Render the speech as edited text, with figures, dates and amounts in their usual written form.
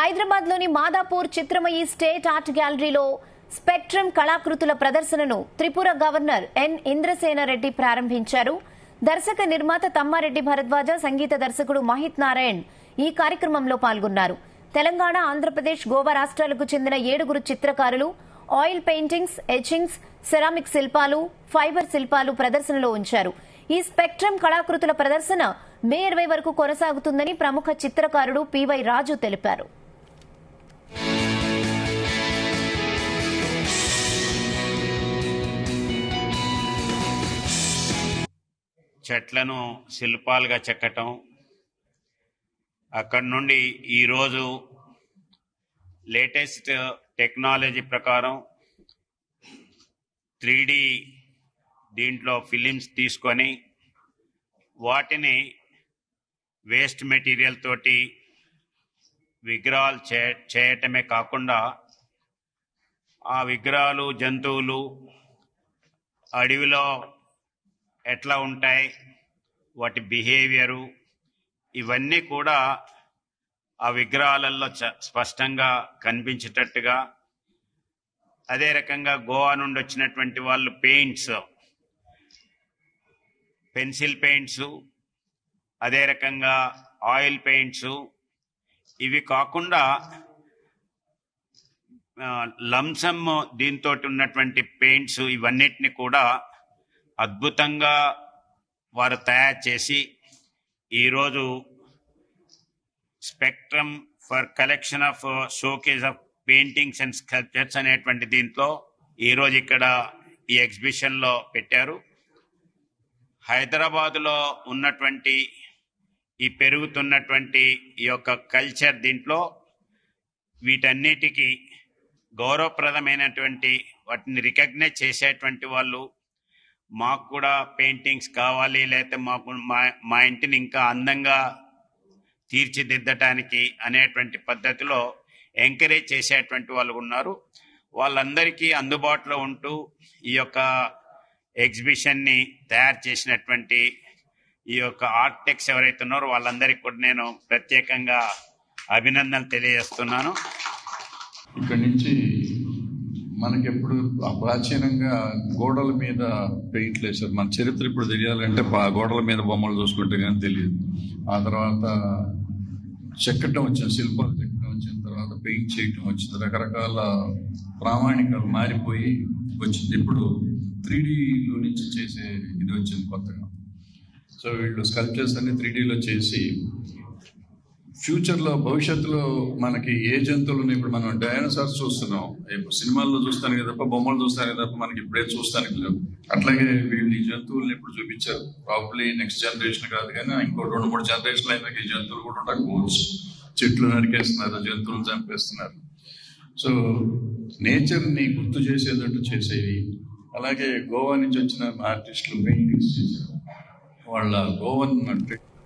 హైదరాబాద్లోని Madhapur చిత్రమయి state art గ్యాలరీలో spectrum కళాకృతుల ప్రదర్శనను త్రిపుర గవర్నర్ ఎన్ ఇంద్రసేన రెడ్డి ప్రారంభించారు. దర్శక నిర్మాత తమ్మారెడ్డి భరద్వాజ, సంగీత దర్శకుడు మహిత్ నారాయణ్ ఈ కార్యక్రమంలో పాల్గొన్నారు. తెలంగాణ, ఆంధ్రప్రదేశ్, గోవా రాష్ట్రాలకు చెందిన 7 చిత్రకారులు ఆయిల్ పెయింటింగ్స్, ఎచింగ్స్, సెరామిక్ శిల్పాలు, ఫైబర్ శిల్పాలు ప్రదర్శనలో ఉంచారు. ఈ స్పెక్ట్రమ్ కళాకృతుల ప్రదర్శన మే 20 వరకు కొనసాగుతుందని ప్రముఖ చిత్రకారుడు పివై రాజు తెలిపారు. చెట్లను శిల్పాలుగా చెక్కటం, అక్కడి నుండి ఈరోజు లేటెస్ట్ టెక్నాలజీ ప్రకారం 3D దీంట్లో ఫిలిమ్స్ తీసుకొని వాటిని వేస్ట్ మెటీరియల్ తోటి విగ్రహాలు చేయటమే కాకుండా ఆ విగ్రహాలు జంతువులు అడవిలో ఎట్లా ఉంటాయి, వాటి బిహేవియరు ఇవన్నీ కూడా ఆ విగ్రహాలలో స్పష్టంగా కనిపించేటట్టుగా, అదే రకంగా గోవా నుండి వచ్చినటువంటి వాళ్ళు పెయింట్స్, పెన్సిల్ పెయింట్స్, అదే రకంగా ఆయిల్ పెయింట్స్, ఇవి కాకుండా లంసమ్ దీంతో ఉన్నటువంటి పెయింట్స్ ఇవన్నిటిని కూడా అద్భుతంగా వారు తయారు చేసి ఈరోజు spectrum for collection of showcase of paintings and sculptures అనేటువంటి దీంట్లో ఈరోజు ఇక్కడ ఈ ఎగ్జిబిషన్లో పెట్టారు. హైదరాబాదులో ఉన్నటువంటి ఈ పెరుగుతున్నటువంటి ఈ యొక్క కల్చర్ దీంట్లో వీటన్నిటికీ గౌరవప్రదమైనటువంటి వాటిని రికగ్నైజ్ చేసేటువంటి వాళ్ళు, మాకు కూడా పెయింటింగ్స్ కావాలి, లేకపోతే మాకు మా ఇంటిని ఇంకా అందంగా తీర్చిదిద్దటానికి అనేటువంటి పద్ధతిలో ఎంకరేజ్ చేసేటువంటి వాళ్ళు ఉన్నారు. వాళ్ళందరికీ అందుబాటులో ఉంటూ ఈ యొక్క ఎగ్జిబిషన్ని తయారు చేసినటువంటి ఈ యొక్క ఆర్కిటెక్ట్స్ ఎవరైతే ఉన్నారో వాళ్ళందరికీ కూడా నేను ప్రత్యేకంగా అభినందనలు తెలియజేస్తున్నాను. ఇక్కడి నుంచి మనకెప్పుడు ప్రాచీనంగా గోడల మీద పెయింట్లు వేశారు. మన చరిత్ర ఇప్పుడు తెలియాలంటే గోడల మీద బొమ్మలు చూసుకుంటే కానీ తెలియదు. ఆ తర్వాత చెక్కటం వచ్చింది, శిల్పాలు చెక్కటం వచ్చిన తర్వాత పెయింట్ చేయటం వచ్చింది, రకరకాల ప్రామాణికాలు మారిపోయి వచ్చింది. ఇప్పుడు 3Dలో నుంచి చేసే ఇది వచ్చింది కొత్తగా. సో వీళ్ళు స్కల్ప్చర్స్ అన్ని 3Dలో చేసి ఫ్యూచర్లో భవిష్యత్తులో మనకి ఏ జంతువులను, ఇప్పుడు మనం డైనోసార్స్ చూస్తున్నాం, ఇప్పుడు సినిమాల్లో చూస్తానికి తప్ప, బొమ్మలు చూస్తానికి తప్ప మనకి ఇప్పుడే చూస్తానికి లేవు. అట్లాగే వీళ్ళు ఈ జంతువులను ఇప్పుడు చూపించారు. ప్రాబ్లీ నెక్స్ట్ జనరేషన్ కాదు కానీ ఇంకో 2-3 జనరేషన్లు అయినాక ఈ జంతువులు కూడా ఉండకపోవచ్చు. చెట్లు నరికేస్తున్నారు, జంతువులను చంపేస్తున్నారు. సో నేచర్ని గుర్తు చేసేటట్టు చేసేవి. అలాగే గోవా నుంచి వచ్చిన ఆర్టిస్టులు పెయింటింగ్స్ చేశారు. వాళ్ళ గోవన్